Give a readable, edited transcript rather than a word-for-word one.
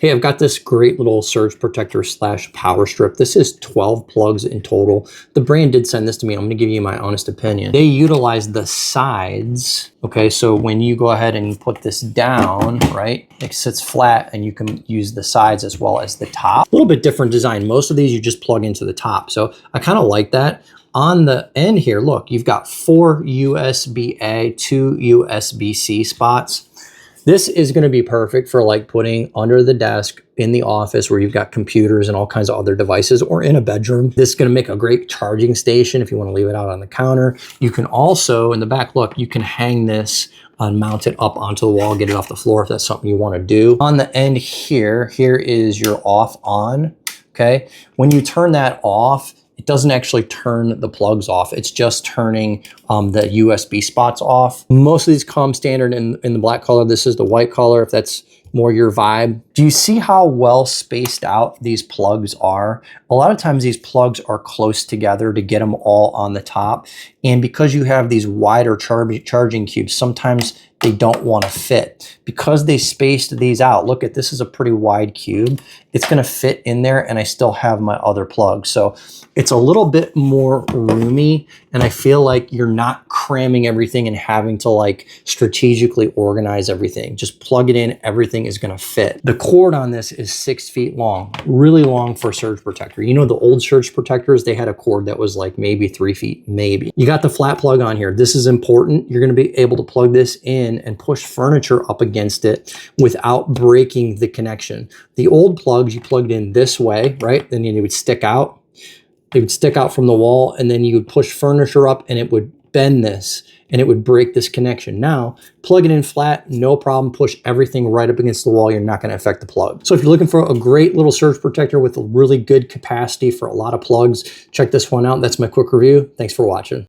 Hey, I've got this great little surge protector slash power strip. This is 12 plugs in total. The brand did send this to me. I'm gonna give you my honest opinion. They utilize the sides, okay? So when you go ahead and put this down, right? It sits flat and you can use the sides as well as the top. A little bit different design. Most of these you just plug into the top. So I kind of like that. On the end here, look, you've got 4 USB-A, 2 USB-C spots. This is going to be perfect for like putting under the desk in the office where you've got computers and all kinds of other devices, or in a bedroom. This is going to make a great charging station if you want to leave it out on the counter. You can also, in the back, look, you can hang this and mount it up onto the wall, get it off the floor if that's something you want to do. On the end here is your off on, okay? When you turn that off, it doesn't actually turn the plugs off. It's just turning the USB spots off. Most of these come standard in the black color. This is the white color, if that's more your vibe. Do you see how well spaced out these plugs are? A lot of times these plugs are close together to get them all on the top. And because you have these wider charging cubes, sometimes they don't want to fit. Because they spaced these out, look at this is a pretty wide cube. It's going to fit in there and I still have my other plugs. So it's a little bit more roomy and I feel like you're not cramming everything and having to like strategically organize everything. Just plug it in, everything is going to fit. The cord on this is 6 feet long, really long for a surge protector. You know, the old surge protectors, they had a cord that was like maybe 3 feet, maybe. You got the flat plug on here. This is important. You're going to be able to plug this in and push furniture up against it without breaking the connection. The old plugs, you plugged in this way, right? Then they would stick out. They would stick out from the wall and then you would push furniture up and it would bend this and it would break this connection. Now, plug it in flat, no problem. Push everything right up against the wall. You're not going to affect the plug. So if you're looking for a great little surge protector with a really good capacity for a lot of plugs, check this one out. That's my quick review. Thanks for watching.